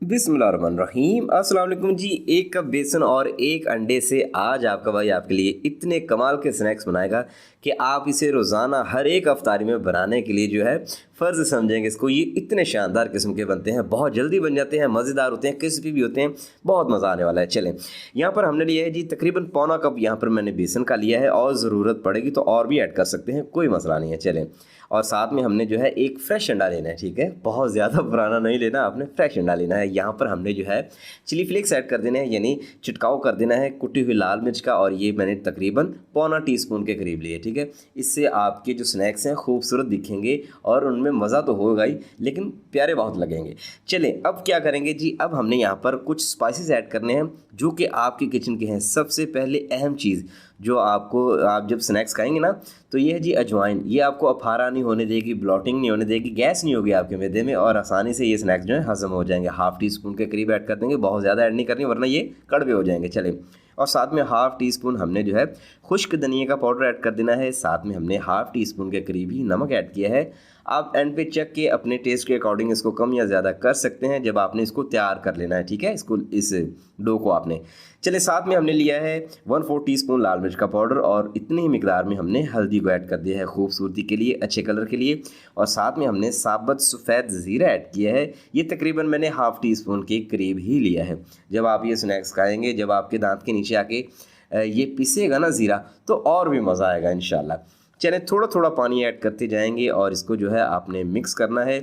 बिस्मिल्लाहिर्रहमानिर्रहीम। अस्सलाम वालेकुम जी। एक कप बेसन और एक अंडे से आज आपका भाई आपके लिए इतने कमाल के स्नैक्स बनाएगा कि आप इसे रोज़ाना हर एक अफ्तारी में बनाने के लिए जो है फ़र्ज़ समझेंगे इसको। ये इतने शानदार किस्म के बनते हैं, बहुत जल्दी बन जाते हैं, मज़ेदार होते हैं, क्रिस्पी भी होते हैं, बहुत मज़ा आने वाला है। चलें, यहाँ पर हमने लिया है जी तकरीबन पौना कप यहाँ पर मैंने बेसन का लिया है, और ज़रूरत पड़ेगी तो और भी ऐड कर सकते हैं, कोई मसला नहीं है। चलें, और साथ में हमने जो है एक फ्रेश अंडा लेना है, ठीक है, बहुत ज़्यादा पुराना नहीं लेना, आपने फ्रेश अंडा लेना है। यहाँ पर हमने जो है चिली फ्लेक्स ऐड कर देने हैं, यानी छिटकाव कर देना है कुटी हुई लाल मिर्च का, और ये मैंने तकरीबन पौना टीस्पून के करीब लिए, ठीक है। इससे आपके जो स्नैक्स हैं खूबसूरत दिखेंगे और उनमें मज़ा तो होगा ही, लेकिन प्यारे बहुत लगेंगे। चलें, अब क्या करेंगे जी, अब हमने यहाँ पर कुछ स्पाइसेस ऐड करने हैं जो कि आपके किचन के हैं। सबसे पहले अहम चीज़ जो आप जब स्नैक्स खाएंगे ना, तो ये है जी अजवाइन। ये आपको अफारा नहीं होने देगी, ब्लॉटिंग नहीं होने देगी, गैस नहीं होगी आपके मैदे में, और आसानी से ये स्नैक्स जो है हजम हो जाएंगे। हाफ़ टी स्पून के करीब ऐड कर देंगे, बहुत ज़्यादा ऐड नहीं करनी वरना ये कड़वे हो जाएंगे। चलें, और साथ में हाफ़ टी स्पून हमने जो है खुश्क धनिया का पाउडर ऐड कर देना है। साथ में हमने हाफ़ टी स्पून के करीब ही नमक ऐड किया है। आप एंड पे चेक के अपने टेस्ट के अकॉर्डिंग इसको कम या ज़्यादा कर सकते हैं जब आपने इसको तैयार कर लेना है, ठीक है, इसको इस डो को आपने। चलिए, साथ में हमने लिया है 1/4 टीस्पून लाल मिर्च का पाउडर, और इतनी ही मिकदार में हमने हल्दी को ऐड कर दिया है खूबसूरती के लिए, अच्छे कलर के लिए। और साथ में हमने साबुत सफ़ेद ज़ीरा ऐड किया है, ये तकरीबन मैंने हाफ़ टी स्पून के करीब ही लिया है। जब आप ये स्नैक्स खाएंगे, जब आपके दांत के नीचे आके ये पिसेगा ना ज़ीरा, तो और भी मज़ा आएगा इंशाल्लाह। चलें, थोड़ा थोड़ा पानी ऐड करते जाएंगे और इसको जो है आपने मिक्स करना है।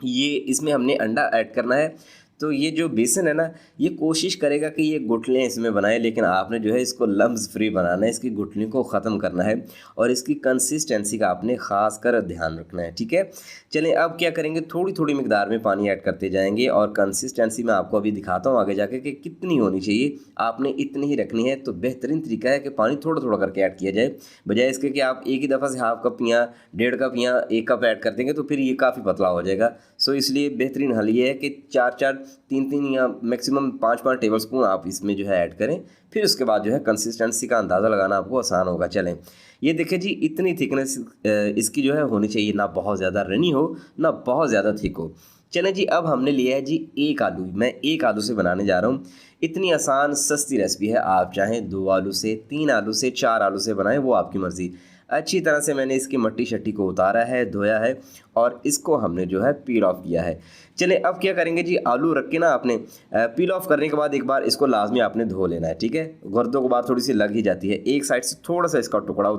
ये इसमें हमने अंडा ऐड करना है। तो ये जो बेसन है ना, ये कोशिश करेगा कि ये गुठलियाँ इसमें बनाए, लेकिन आपने जो है इसको लम्स फ्री बनाना है, इसकी गुठलियों को ख़त्म करना है, और इसकी कंसिस्टेंसी का आपने ख़ास कर ध्यान रखना है, ठीक है। चलें, अब क्या करेंगे, थोड़ी थोड़ी मिकदार में पानी ऐड करते जाएंगे, और कंसिस्टेंसी मैं आपको अभी दिखाता हूँ आगे जाके कि कितनी होनी चाहिए। आपने इतनी ही रखनी है, तो बेहतरीन तरीका है कि पानी थोड़ा थोड़ा करके ऐड किया जाए, बजाय इसके कि आप एक ही दफ़ा से हाफ़ कप या 1.5 कप या 1 कप ऐड कर देंगे तो फिर ये काफ़ी पतला हो जाएगा। सो इसलिए बेहतरीन हल ये है कि 4-4, 3-3 या मैक्सिमम 5-5 टेबल स्पून आप इसमें जो है ऐड करें। फिर उसके बाद जो है कंसिस्टेंसी का अंदाज़ा लगाना आपको आसान होगा। चलें, ये देखिए जी, इतनी थिकनेस इसकी जो है होनी चाहिए, ना बहुत ज़्यादा रनी हो ना बहुत ज़्यादा थिक हो। चलें जी, अब हमने लिया है जी एक आलू, मैं एक आलू से बनाने जा रहा हूँ। इतनी आसान सस्ती रेसिपी है, आप चाहें 2 आलू से, 3 आलू से, 4 आलू से बनाएं, वो आपकी मर्ज़ी। अच्छी तरह से मैंने इसकी मट्टी शट्टी को उतारा है, धोया है, और इसको हमने जो है पील ऑफ किया है। चलिए, अब क्या करेंगे जी, आलू रख के ना आपने पील ऑफ करने के बाद एक बार इसको लाजमी आपने धो लेना है, ठीक है। गर्दों को बाहर थोड़ी सी लग ही जाती है, एक साइड से थोड़ा सा इसका टुकड़ा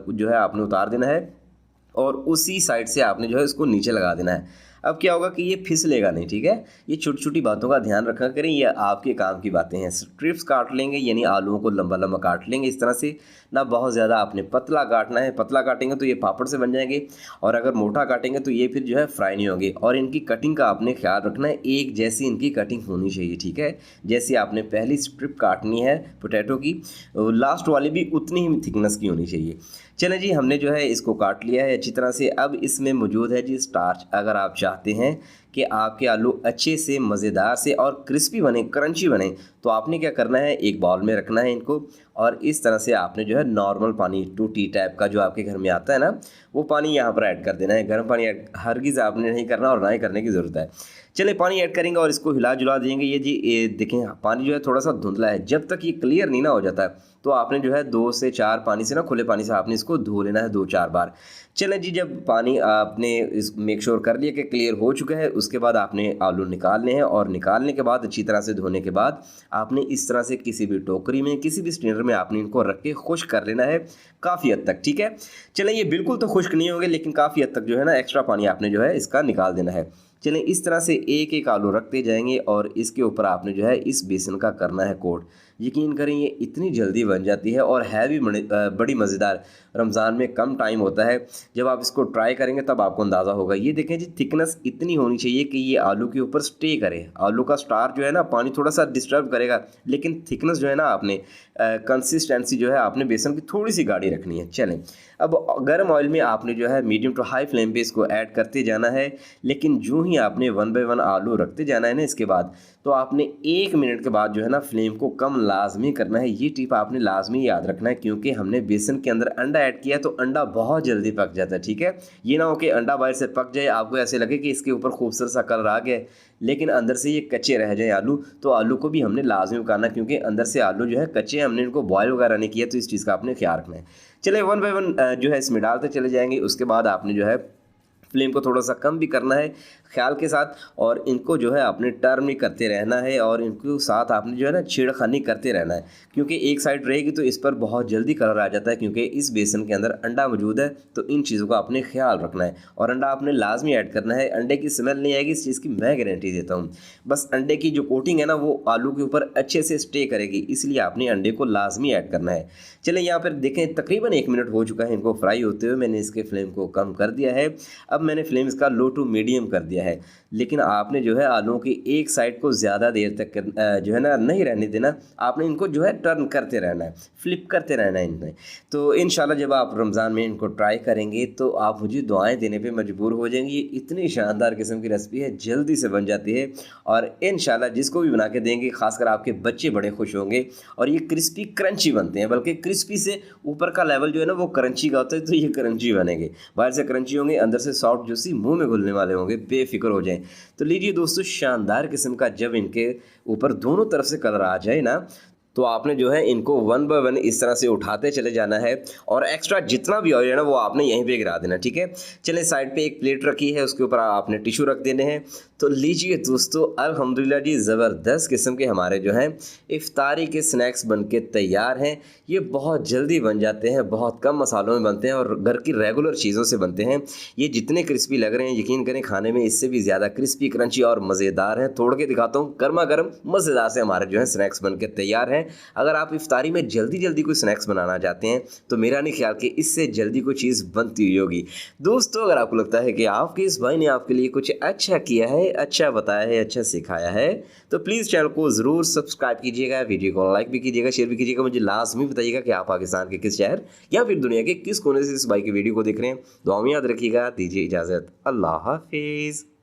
जो है आपने उतार देना है, और उसी साइड से आपने जो है इसको नीचे लगा देना है। अब क्या होगा कि ये फिसलेगा नहीं, ठीक है। ये छोटी छोटी बातों का ध्यान रखा करें, ये आपके काम की बातें हैं। स्ट्रिप्स काट लेंगे, यानी आलूओं को लंबा लंबा काट लेंगे इस तरह से, ना बहुत ज़्यादा आपने पतला काटना है। पतला काटेंगे तो ये पापड़ से बन जाएंगे, और अगर मोटा काटेंगे तो ये फिर जो है फ्राई नहीं होंगे। और इनकी कटिंग का आपने ख्याल रखना है, एक जैसी इनकी कटिंग होनी चाहिए, ठीक है। जैसे आपने पहली स्ट्रिप काटनी है पोटैटो की, लास्ट वाली भी उतनी ही थिकनेस की होनी चाहिए। चलें जी, हमने जो है इसको काट लिया है अच्छी तरह से। अब इसमें मौजूद है जी स्टार्च। अगर आप चाहते हैं कि आपके आलू अच्छे से मज़ेदार से और क्रिस्पी बने, क्रंची बने, तो आपने क्या करना है, एक बाउल में रखना है इनको, और इस तरह से आपने जो है नॉर्मल पानी, 2 टी टाइप का जो आपके घर में आता है ना, वो पानी यहाँ पर ऐड कर देना है। गर्म पानी ऐड हरगिज़ आपने नहीं करना, और ना ही करने की ज़रूरत है। चलिए, पानी ऐड करेंगे और इसको हिला जुला देंगे। ये जी, ये देखें, पानी जो है थोड़ा सा धुंधला है। जब तक ये क्लियर नहीं ना हो जाता, तो आपने जो है 2 से 4 पानी से ना, खुले पानी से आपने इसको धो लेना है 2-4 बार। चलें जी, जब पानी आपने इस मेक श्योर कर लिया कि क्लियर हो चुका है, उसके बाद आपने आलू निकालने हैं, और निकालने के बाद अच्छी तरह से धोने के बाद आपने इस तरह से किसी भी टोकरी में, किसी भी स्ट्रेनर में आपने इनको रख के खुश्क कर लेना है काफ़ी हद तक, ठीक है। चलें, ये बिल्कुल तो खुश्क नहीं होंगे, लेकिन काफ़ी हद तक जो है ना एक्स्ट्रा पानी आपने जो है इसका निकाल देना है। चलें, इस तरह से एक एक आलू रखते जाएंगे, और इसके ऊपर आपने जो है इस बेसन का करना है कोट। यकीन करें, ये इतनी जल्दी बन जाती है और है भी बड़ी मज़ेदार। रमज़ान में कम टाइम होता है, जब आप इसको ट्राई करेंगे तब आपको अंदाज़ा होगा। ये देखें जी, थिकनेस इतनी होनी चाहिए कि ये आलू के ऊपर स्टे करे। आलू का स्टार जो है ना, पानी थोड़ा सा डिस्टर्ब करेगा, लेकिन थिकनेस जो है ना, आपने कंसिस्टेंसी जो है आपने बेसन की थोड़ी सी गाढ़ी रखनी है। चलें, अब गर्म ऑयल में आपने जो है मीडियम टू हाई फ्लेम पे इसको ऐड करते जाना है, लेकिन जो ही आपने 1 बाय 1 आलू रखते जाना है ना, इसके बाद तो आपने 1 मिनट के बाद जो है ना फ्लेम को कम लाजमी करना है, ये टिप आपने लाजमी याद रखना है, क्योंकि हमने बेसन के अंदर अंडा ऐड किया तो अंडा बहुत जल्दी पक जाता है। ठीक है, ये ना हो कि अंडा बाहर से पक जाए, आपको ऐसे लगे कि इसके ऊपर खूबसूरत सा कलर आ गया, लेकिन अंदर से ये कच्चे रह जाए आलू, तो आलू को भी हमने लाजमी पकाना, क्योंकि अंदर से आलू जो है कच्चे, हमने इनको बॉयल वगैरह नहीं किया, तो इस चीज़ का आपने ख्याल रखना है। चलिए 1 बाय 1 जो है इसमें डालते चले जाएंगे। उसके बाद आपने जो है फ्लेम को थोड़ा सा कम भी करना है ख्याल के साथ, और इनको जो है आपने टर्न भी करते रहना है, और इनको साथ आपने जो है ना छेड़खानी करते रहना है, क्योंकि एक साइड रहेगी तो इस पर बहुत जल्दी कलर आ जाता है, क्योंकि इस बेसन के अंदर अंडा मौजूद है। तो इन चीज़ों का आपने ख्याल रखना है, और अंडा आपने लाजमी ऐड करना है। अंडे की स्मेल नहीं आएगी, इस चीज़ की मैं गारंटी देता हूँ। बस अंडे की जो कोटिंग है ना वो आलू के ऊपर अच्छे से स्टे करेगी, इसलिए आपने अंडे को लाजमी ऐड करना है। चलिए यहाँ पर देखें तकरीबन 1 मिनट हो चुका है इनको फ्राई होते हुए। मैंने इसके फ्लेम को कम कर दिया है, अब मैंने फ्लेम इसका लो टू मीडियम कर दिया है। लेकिन आपने जो है आलूओं की एक साइड को ज़्यादा देर तक जो है ना नहीं रहने देना, आपने इनको जो है टर्न करते रहना है, फ्लिप करते रहना है इनमें। तो इंशाल्लाह जब आप रमज़ान में इनको ट्राई करेंगे तो आप मुझे दुआएं देने पे मजबूर हो जाएंगे। ये इतनी शानदार किस्म की रेसिपी है, जल्दी से बन जाती है, और इंशाल्लाह जिसको भी बना के देंगे, खासकर आपके बच्चे बड़े खुश होंगे। और ये क्रिस्पी क्रंची बनते हैं, बल्कि क्रिस्पी से ऊपर का लेवल जो है ना वो क्रंची का होता है, तो ये क्रंची बनेंगे, बाहर से क्रंची होंगे, अंदर से सॉफ्ट जूसी, मुंह में घुलने वाले होंगे, बेफिक्र हो जाएं। तो लीजिए दोस्तों, शानदार किस्म का जब इनके ऊपर दोनों तरफ से कलर आ जाए ना, तो आपने जो है इनको 1 बाय 1 इस तरह से उठाते चले जाना है, और एक्स्ट्रा जितना भी ऑयल है ना वो आपने यहीं पे गिरा देना। ठीक है, चलिए साइड पे एक प्लेट रखी है, उसके ऊपर आपने टिश्यू रख देने हैं। तो लीजिए दोस्तों, अल्हम्दुलिल्लाह जी, ज़बरदस्त किस्म के हमारे जो हैं इफ्तारी के स्नैक्स बनके तैयार हैं। ये बहुत जल्दी बन जाते हैं, बहुत कम मसालों में बनते हैं, और घर की रेगुलर चीज़ों से बनते हैं। ये जितने क्रिस्पी लग रहे हैं, यकीन करें खाने में इससे भी ज़्यादा क्रिस्पी क्रंची और मज़ेदार हैं। तोड़ के दिखाता हूँ, गर्मा गर्म मज़ेदार से हमारे जो है स्नैक्स बनके तैयार हैं। अगर आप इफ्तारी में जल्दी जल्दी कोई स्नैक्स बनाना चाहते हैं तो मेरा नहीं ख्याल कि इससे जल्दी कोई चीज़ बनती हुई होगी। दोस्तों, अगर आपको लगता है कि आपके इस भाई ने आपके लिए कुछ अच्छा किया है, अच्छा बताया है, अच्छा सिखाया है, तो प्लीज़ चैनल को ज़रूर सब्सक्राइब कीजिएगा, वीडियो को लाइक भी कीजिएगा, शेयर भी कीजिएगा। मुझे लाजमी बताइएगा कि आप पाकिस्तान के किस शहर या फिर दुनिया के किस कोने से इस भाई की वीडियो को देख रहे हैं। दुआ में याद रखिएगा। दीजिए इजाज़त, अल्लाह हाफिज़।